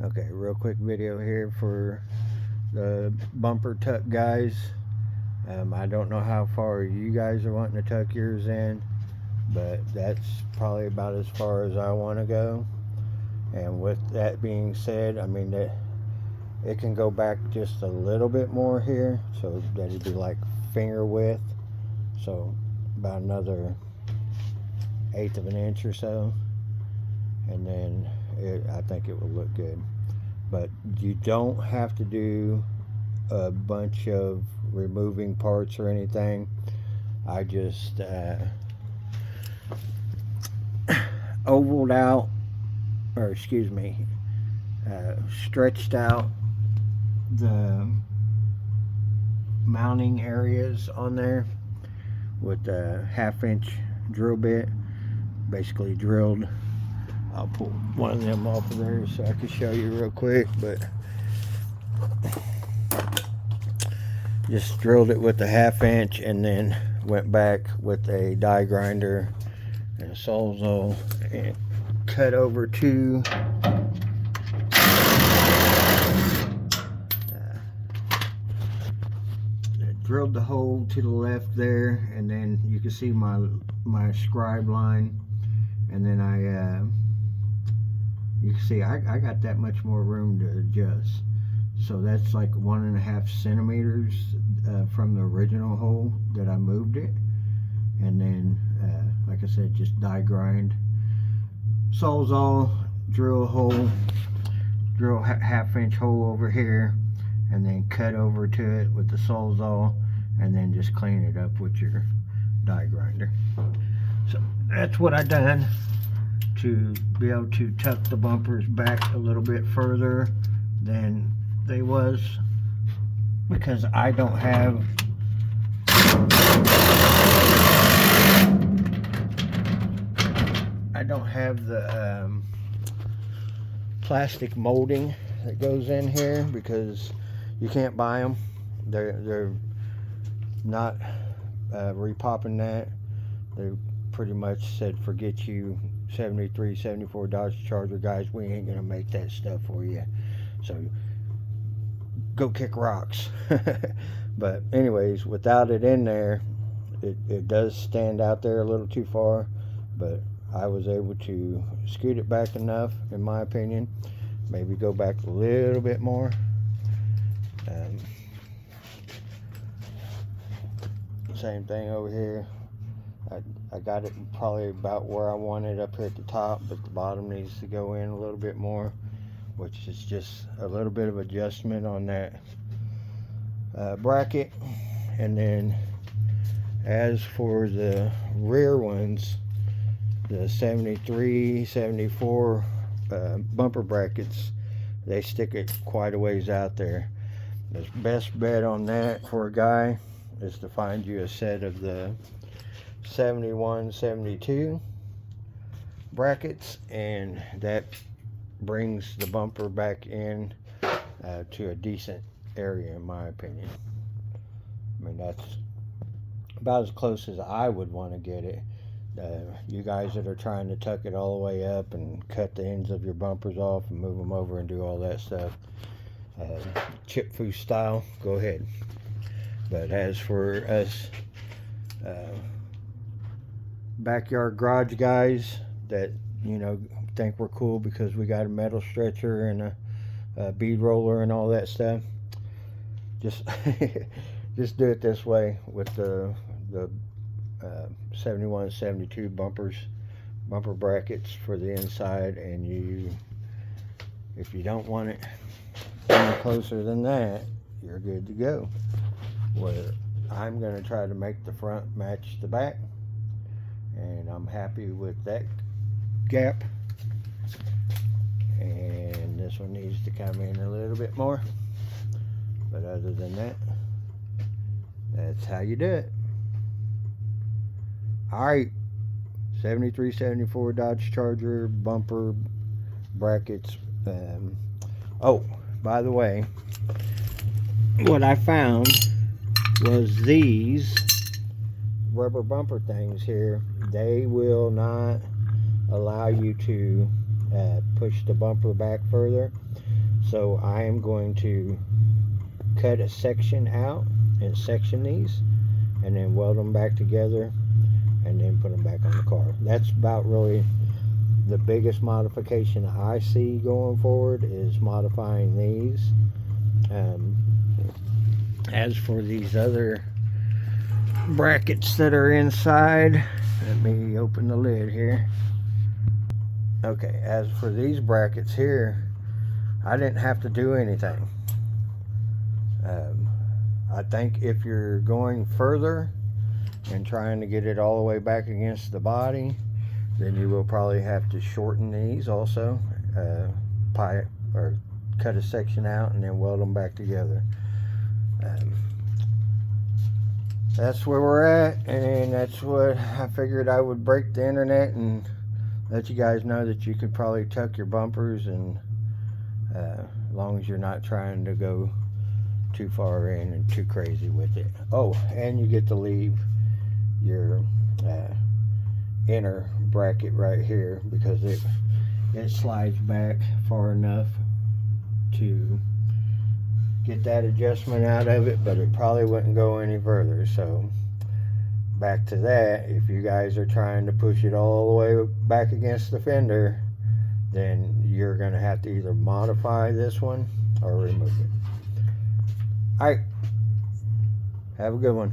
Okay, real quick video here for the bumper tuck guys. I don't know how far you guys are wanting to tuck yours in, but that's probably about as far as I want to go. And with that being said, I mean that it can go back just a little bit more here, so that'd be like finger width, so about another eighth of an inch or so, and then I think it will look good. But you don't have to do a bunch of removing parts or anything. I just ovaled out, or excuse me, stretched out the mounting areas on there with a 1/2 inch drill bit. Basically drilled. I'll pull one of them off of there so I can show you real quick, but just drilled it with a 1/2 inch and then went back with a die grinder and a Sawzall and cut over to drilled the hole to the left there, and then you can see my scribe line, and then you can see I got that much more room to adjust. So that's like 1.5 centimeters from the original hole that I moved it, and then like I said, just die grind, Sawzall, drill a hole, drill a 1/2 inch hole over here, and then cut over to it with the Sawzall, and then just clean it up with your die grinder. So that's what I done to be able to tuck the bumpers back a little bit further than they was, because I don't have the plastic molding that goes in here, because you can't buy them. They're not repopping that. They pretty much said, forget you 73, 74 Dodge Charger guys, we ain't gonna make that stuff for you, so go kick rocks. But anyways, without it in there, it does stand out there a little too far, but I was able to scoot it back enough, in my opinion. Maybe go back a little bit more. Same thing over here. I got it probably about where I want it up here at the top, but the bottom needs to go in a little bit more, which is just a little bit of adjustment on that bracket. And then as for the rear ones, the 73, 74 bumper brackets, they stick it quite a ways out there. The best bet on that for a guy is to find you a set of the 71, 72 brackets, and that brings the bumper back in to a decent area, in my opinion. I mean, that's about as close as I would want to get it. You guys that are trying to tuck it all the way up and cut the ends of your bumpers off and move them over and do all that stuff, chip foo style, go ahead. But as for us backyard garage guys that, you know, think we're cool because we got a metal stretcher and a bead roller and all that stuff, just just do it this way with the 71, 72 bumper brackets for the inside, and if you don't want it any closer than that, you're good to go. Where I'm going to try to make the front match the back, and I'm happy with that gap. And this one needs to come in a little bit more, but other than that, that's how you do it. Alright, 73, 74 Dodge Charger bumper brackets. Oh, by the way, what I found was these rubber bumper things here. They will not allow you to push the bumper back further. So I am going to cut a section out and section these, and then weld them back together, and then put them back on the car. That's about really the biggest modification I see going forward, is modifying these. As for these other brackets that are inside, let me open the lid here. Okay, as for these brackets here, I didn't have to do anything. I think if you're going further and trying to get it all the way back against the body, then you will probably have to shorten these also, pipe or cut a section out and then weld them back together. That's where we're at, and that's what I figured I would break the internet and let you guys know that you could probably tuck your bumpers, and as long as you're not trying to go too far in and too crazy with it. Oh, and you get to leave your inner bracket right here, because it slides back far enough to get that adjustment out of it, but it probably wouldn't go any further. So back to that, if you guys are trying to push it all the way back against the fender, then you're going to have to either modify this one or remove it. Alright, have a good one.